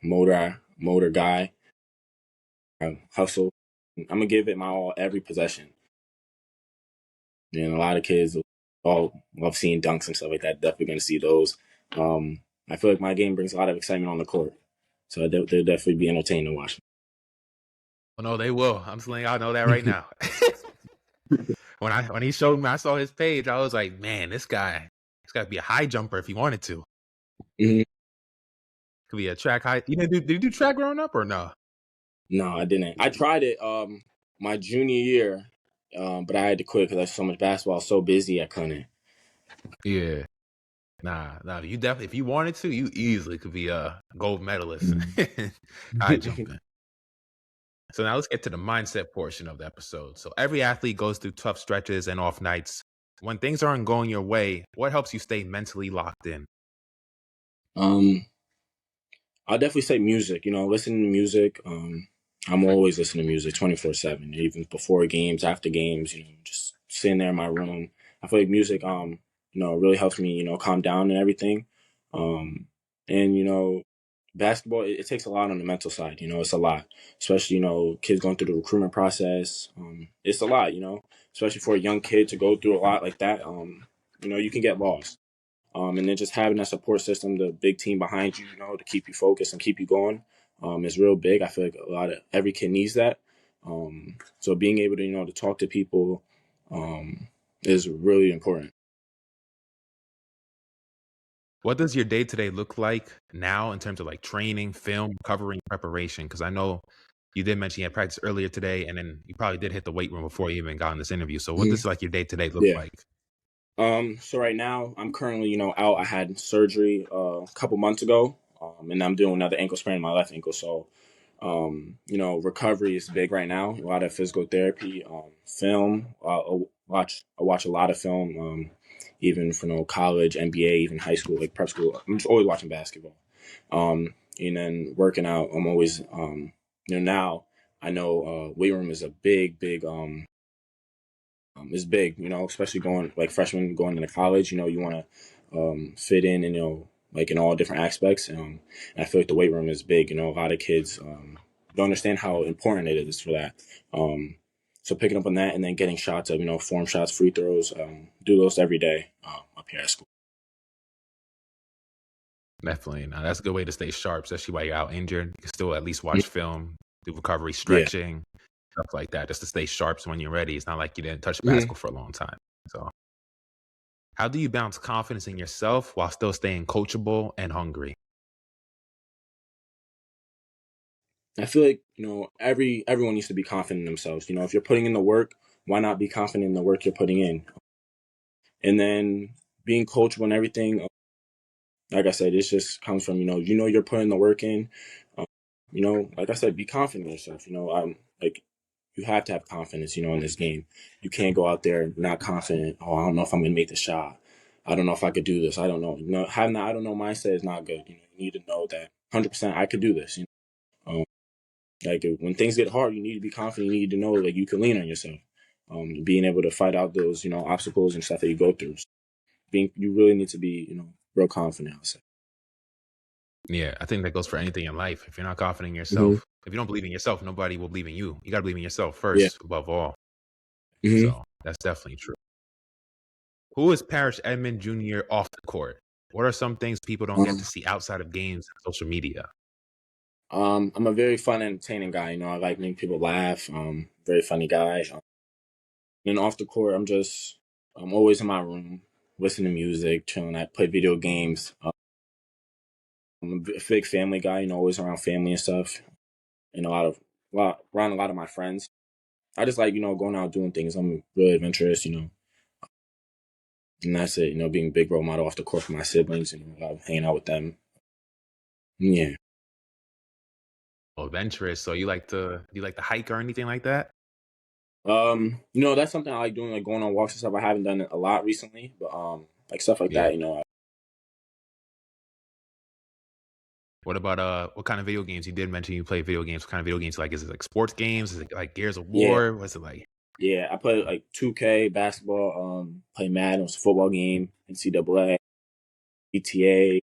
Motor guy, hustle. I'm gonna give it my all every possession. And a lot of kids all love seeing dunks and stuff like that. Definitely gonna see those. I feel like my game brings a lot of excitement on the court, so they'll definitely be entertained to watch. Oh, no, they will. I'm just letting y'all know that right now. When he showed me, I saw his page. I was like, man, he's got to be a high jumper if he wanted to. Mhm. Could be a track high. Did you do track growing up or no? No, I didn't. I tried it my junior year, but I had to quit because I was so much basketball. I was so busy, I couldn't. Yeah. Nah. You definitely, if you wanted to, you easily could be a gold medalist Mhm. high jumping. So now let's get to the mindset portion of the episode. So every athlete goes through tough stretches and off nights. When things aren't going your way, what helps you stay mentally locked in? um, I'll definitely say music. Listening to music. I'm always listening to music 24/7, even before games, after games. Just sitting there in my room. I feel like music, really helps me, calm down and everything. Um, and basketball, it takes a lot on the mental side. It's a lot, especially kids going through the recruitment process. It's a lot, especially for a young kid to go through a lot like that. You can get lost. And then just having that support system, the big team behind you, to keep you focused and keep you going, is real big. I feel like every kid needs that. So being able to, to talk to people, is really important. What does your day to day look like now in terms of like training, film, covering, preparation? Because I know you did mention you had practice earlier today, and then you probably did hit the weight room before you even got in this interview. So what Mhm. does like your day to day look Yeah. like? So right now I'm currently, out. I had surgery a couple months ago, and I'm doing another ankle sprain in my left ankle. So, recovery is big right now. A lot of physical therapy, film. I watch a lot of film, even from college, NBA, even high school, like prep school. I'm just always watching basketball. And then working out. I'm always, now I know weight room is a big is big, especially going like freshman going into college. You want to fit in, and like in all different aspects. And I feel like the weight room is big. A lot of kids don't understand how important it is for that. So picking up on that and then getting shots of form shots, free throws, do those every day up here at school. Definitely. Now that's a good way to stay sharp, especially while you're out injured. You can still at least watch film, do recovery, Yeah. stretching, stuff like that, just to stay sharp. So when you're ready, it's not like you didn't touch the hmm basketball for a long time. So, how do you balance confidence in yourself while still staying coachable and hungry? I feel like everyone needs to be confident in themselves. If you're putting in the work, why not be confident in the work you're putting in? And then being coachable and everything. Like I said, it just comes from you're putting the work in. Um, like I said, be confident in yourself. Like you have to have confidence. In this game, you can't go out there not confident. Oh, I don't know if I'm gonna make the shot. I don't know if I could do this. I don't know. Having that I don't know mindset is not good. You need to know that 100% I could do this. Like when things get hard, you need to be confident. You need to know like you can lean on yourself. Being able to fight out those obstacles and stuff that you go through. You really need to be real confident. I'll say. Yeah, I think that goes for anything in life. If you're not confident in hmm yourself, if you don't believe in yourself, nobody will believe in you. You got to believe in yourself Yeah. first, above all. hmm So that's definitely true. Who is Parrish Edmond Jr. off the court? What are some things people don't get Um, to see outside of games and social media? I'm a very fun, entertaining guy. I like making people laugh. Very funny guy. And off the court, I'm always in my room, listening to music, chilling. I play video games. I'm a big family guy. Always around family and stuff, and around a lot of my friends. I just like going out doing things. I'm really adventurous. And that's it. Being a big role model off the court for my siblings and hanging out with them. Yeah. Oh, adventurous. So do you like to hike or anything like that? That's something I like doing, like going on walks and stuff. I haven't done it a lot recently, but like stuff like Yeah. that. What about what kind of video games? You did mention you play video games. What kind of video games like? Is it like sports games? Is it like Gears of Yeah, War? What's it like? yeah. I play like 2K basketball. Play Madden, it's a football game, NCAA, GTA,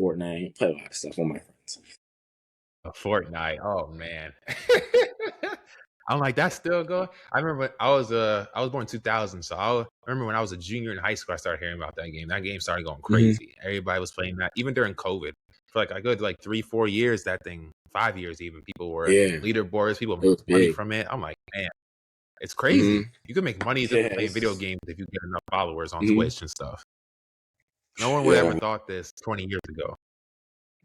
Fortnite. Play a lot of stuff with my friends. A Fortnite. Oh man. I'm like, that's still going. I remember when I was born in 2000, so I remember when I was a junior in high school, I started hearing about that game. That game started going hmm crazy. Everybody was playing that, even during COVID. For like a good like 3-4 years, that thing, 5 years even, people were Yeah, leaderboards, people it were was making money big. from it. I'm like, man, it's hmm crazy. You can make money just Yeah, playing video games if you get enough followers on hmm Twitch and stuff. No one would ever yeah. thought this 20 years ago.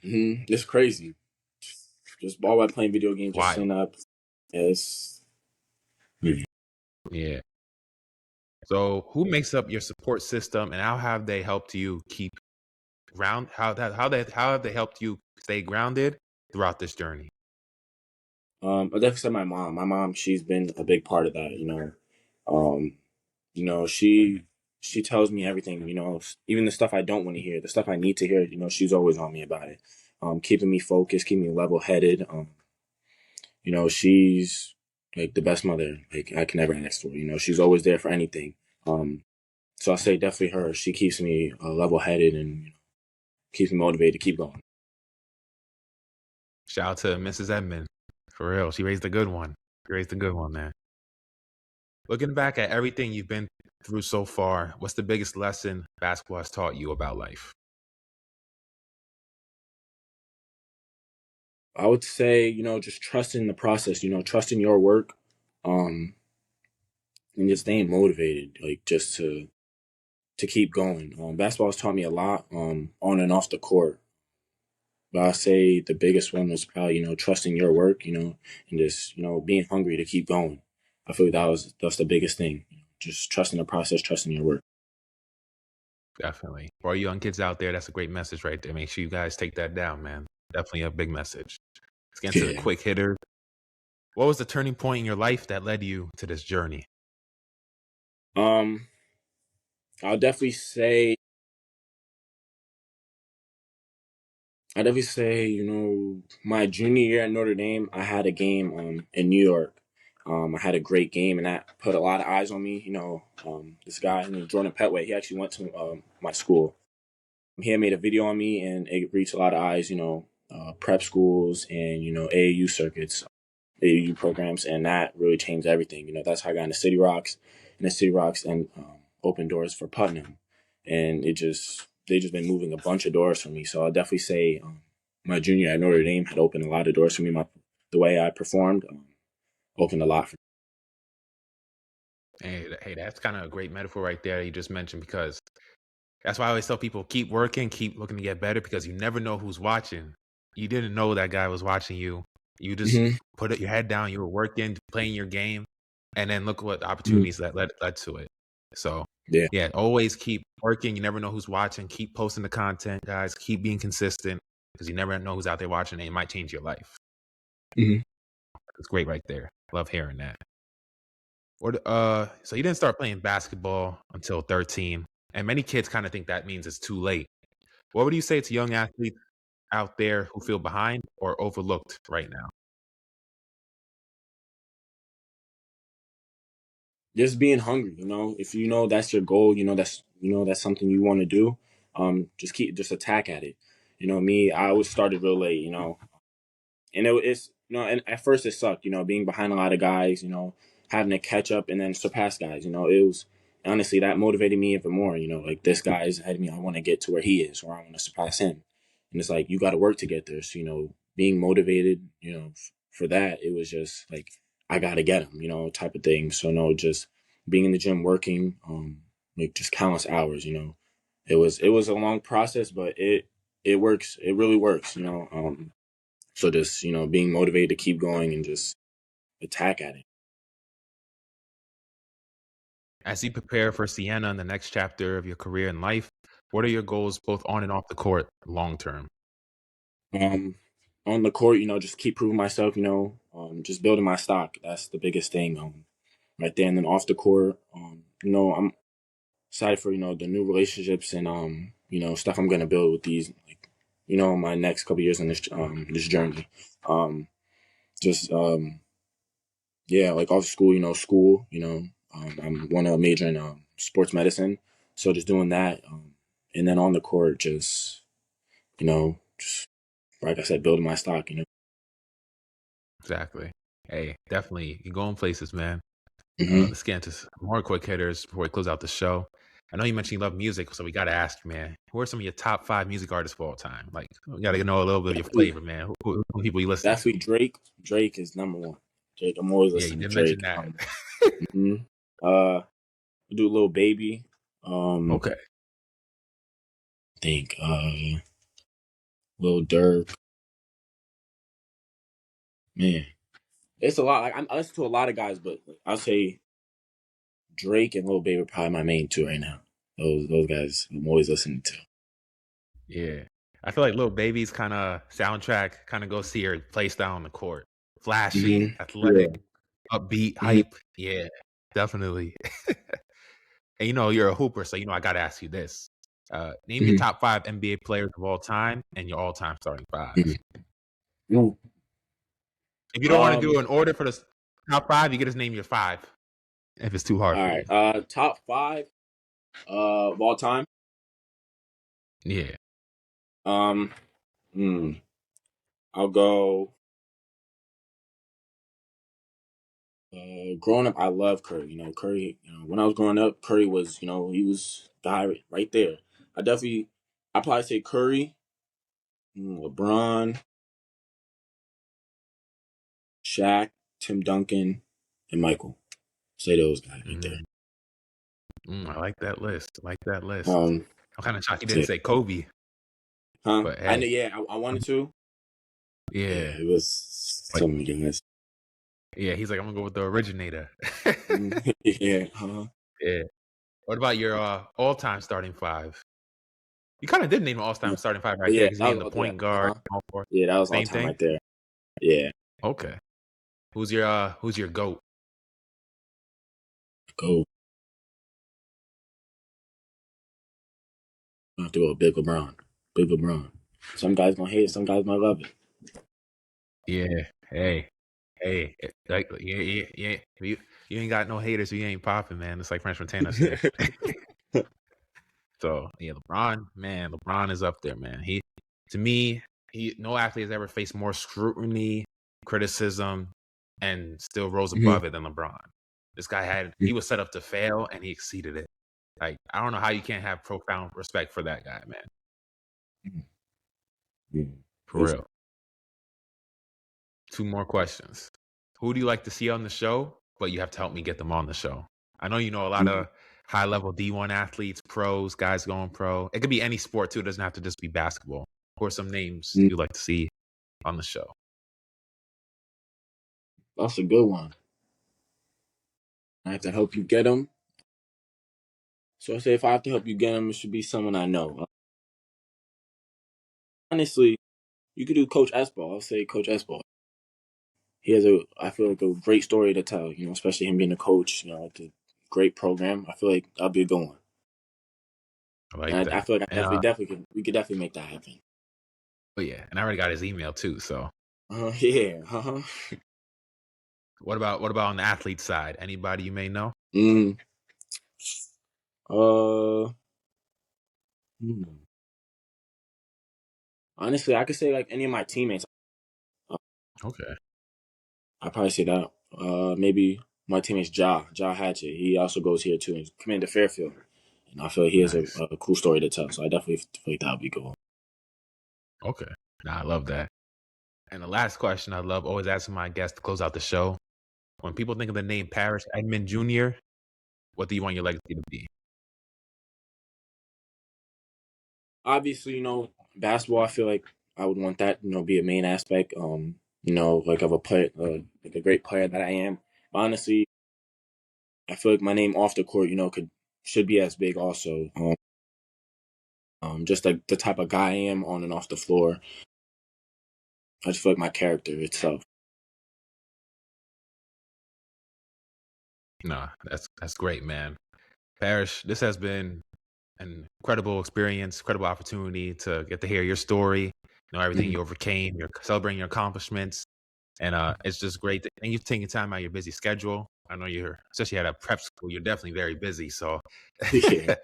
It's crazy. Just all by playing video It's games, just wild. sitting up. Yes. Yeah. Yeah. So, who makes up your support system, and how have they helped you keep ground? How have they helped you stay grounded throughout this journey? I definitely said my mom. My mom, she's been a big part of that. Um, she tells me everything. Even the stuff I don't want to hear, the stuff I need to hear. She's always on me about it. Keeping me focused, keeping me level headed. She's like the best mother like I can ever ask for. She's always there for anything. Um, so I say definitely her. She keeps me level headed and keeps me motivated to keep going. Shout out to Mrs. Edmond. For real, she raised a good one. She raised a good one there. Looking back at everything you've been through so far, what's the biggest lesson basketball has taught you about life? I would say, just trusting the process, trusting your work, um, and just staying motivated, like just to keep going. Basketball has taught me a lot, on and off the court. But I say the biggest one was probably, trusting your work, and just, being hungry to keep going. I feel like that's the biggest thing. Just trusting the process, trusting your work. Definitely. For all you young kids out there, that's a great message right there. Make sure you guys take that down, man. Definitely a big message. Let's get into the Yeah. quick hitter. What was the turning point in your life that led you to this journey? Um, I'll definitely say my junior year at Notre Dame, I had a game in New York. I had a great game, and that put a lot of eyes on me. This guy, Jordan Petway, he actually went to my school. He had made a video on me, and it reached a lot of eyes. Prep schools and AAU circuits, AAU programs, and that really changed everything. That's how I got into City Rocks, and the City Rocks and opened doors for Putnam, and they just been moving a bunch of doors for me. So I'll definitely say my junior at Notre Dame had opened a lot of doors for me. The way I performed opened a lot for Hey, that's kind of a great metaphor right there you just mentioned because that's why I always tell people keep working, keep looking to get better because you never know who's watching. You didn't know that guy was watching you. You just me. put your head down, you were working, playing your game, and then look what Hmm. opportunities that led to it. So Yeah. yeah, always keep working. You never know who's watching. Keep posting the content, guys. Keep being consistent because you never know who's out there watching and it might change your life. Hmm. It's great right there. Love hearing that. So you didn't start playing basketball until 13, and many kids kind of think that means it's too late. What would you say to young athletes out there who feel behind or overlooked right now? Just being hungry. If that's your goal, that's something you want to do. Just attack at it. Me, I always started real late. And it's and at first it sucked, being behind a lot of guys, having to catch up and then surpass guys. It was honestly that motivated me even more. Like this guy's ahead of me, I want to get to where he is, or I want to surpass him. And it's like you got to work to get there. So being motivated, for that, it was just like I got to get him, type of thing. So no, just being in the gym working, like just countless hours. It was a long process, but it works. It really works. So just, being motivated to keep going and just attack at it. As you prepare for Siena and the next chapter of your career and life, what are your goals both on and off the court long term? Um, on the court, just keep proving myself, just building my stock. That's the biggest thing, right there. And then off the court, I'm excited for, the new relationships and, stuff I'm going to build with these, like, my next couple years on this journey. Um, just, yeah, like off school, I want to major in sports medicine. So just doing that. And then on the court, just like I said, building my stock. Exactly. Hey, definitely. You're going places, man. Hmm. Let's get into some more quick hitters before we close out the show. I know you mentioned you love music, so we got to ask you, man, who are some of your top five music artists of all time? Like, we got to know a little bit of your Definitely, flavor, man. Who people you listen to? definitely Drake. Drake is number one. Drake, I'm always Yeah, you listening to did mention Drake. that. Mhm. uh, do a little baby. Okay. Think Lil Durk. Man, it's a lot. Like I listen to a lot of guys, but I'll say Drake and Lil Baby are probably my main two right now. Those guys I'm always listening to. Yeah. I feel like Little Baby's kind of soundtrack kind of go see her play style on the court. Flashy, Hmm. athletic, Yeah. upbeat, Hmm. hype. Yeah, definitely. And you're a hooper, so I got to ask you this. Name your Hmm. top five NBA players of all time and your all time starting five. Hmm. If you don't want to Um. do an order for the top five, you can just name your five if it's too hard All for right. you. Top five of all time. Yeah. Um. Hmm. I'll go. Growing up, I love Curry. Curry. When I was growing up, Curry was, he was the guy right there. I probably say Curry, LeBron, Shaq, Tim Duncan, and Michael. Say those guys right there. Mm, I like that list. I like that list. Um, I'm kind of shocked you that's didn't it. say Kobe, Huh? but I know. hey, Yeah, I wanted to. Yeah, yeah. it was But so many guys. yeah, he's like, I'm gonna go with the originator. Mhm. Yeah. Huh. Yeah. What about your all-time starting five? You kind of did name an all-time starting five right there Yeah, because you that named the was yeah. point guard. All four. Yeah, that was all Same time thing. right there. Yeah. Okay. Who's your goat? Go. I have to go with Big LeBron. Big LeBron. Some guys gonna hate it. Some guys might love it. Yeah. Hey. Like yeah. You ain't got no haters. You ain't popping, man. It's like French Montana said. So yeah, LeBron is up there, man. To me, no athlete has ever faced more scrutiny, criticism, and still rose Mhm. above it than LeBron. This guy he was set up to fail and he exceeded it. Like, I don't know how you can't have profound respect for that guy, man. Yeah. For real. 2 more questions. Who do you like to see on the show? But you have to help me get them on the show. I know you know a lot Mhm. of high level D1 athletes, pros, guys going pro. It could be any sport too. It doesn't have to just be basketball. Or some names Mhm. you'd like to see on the show. That's a good one. I have to help you get them. So I say if I have to help you get them, it should be someone I know. Honestly, you could do Coach Esball. I'll say Coach Esball. He has I feel like a great story to tell. Especially him being a coach. Like a great program. I feel like that'll be a good one. I like And I that. feel like I And we could definitely make that happen. but yeah, and I already got his email too. So Yeah. what about on the athlete side? Anybody you may know? Mm. Uh. hmm. Honestly, I could say like any of my teammates. Uh, Okay. I'd probably say that. Maybe my teammate's Ja Hatchett. He also goes here too. He's Commander Fairfield. And I feel like he has Nice. a cool story to tell. So I definitely feel like that would be cool. Okay. Nah, I love that. And the last question I love always asking my guests to close out the show. When people think of the name Parrish Edmond Jr., what do you want your legacy to be? Obviously, basketball. I feel like I would want that, be a main aspect. Like of a player, like a great player that I am. Honestly, I feel like my name off the court, should be as big also. Just like the type of guy I am on and off the floor. I just feel like my character itself. Nah, that's great, man. Parrish, this has been an incredible experience, incredible opportunity to get to hear your story, everything Mhm. you overcame, you're celebrating your accomplishments. And it's just great. And you've taken time out of your busy schedule. I know especially at a prep school, you're definitely very busy. So, Yeah.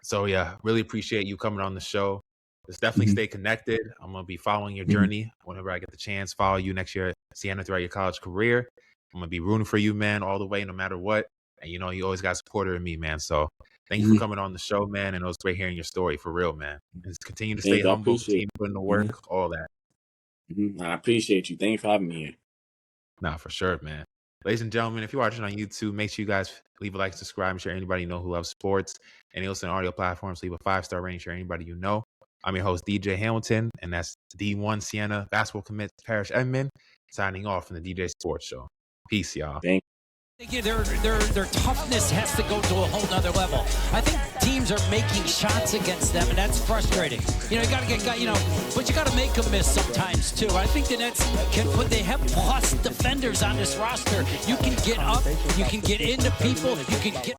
so yeah, really appreciate you coming on the show. Let's definitely Mhm. stay connected. I'm going to be following your Mhm. journey whenever I get the chance, follow you next year at Siena throughout your college career. I'm going to be rooting for you, man, all the way, no matter what. And you always got a supporter in me, man. So thank you for Mhm. coming on the show, man. And it was great hearing your story for real, man. And just continue to stay Thank you. I humble, appreciate continue putting the it. work, all that. I appreciate you. Thank you for having me here. Nah, for sure, man. Ladies and gentlemen, if you're watching on YouTube, make sure you guys leave a like, subscribe, and share anybody you know who loves sports. And you listen to audio platforms, leave a 5-star rating, share anybody you know. I'm your host, DJ Hamilton, and that's D1 Siena basketball commit Parrish Edmond, signing off from the DJ Sports Show. Peace, y'all. Thank Their toughness has to go to a whole nother level. I think teams are making shots against them, and that's frustrating. You got to get, but you got to make them miss sometimes too. I think the Nets they have plus defenders on this roster. You can get up, you can get into people, you can get.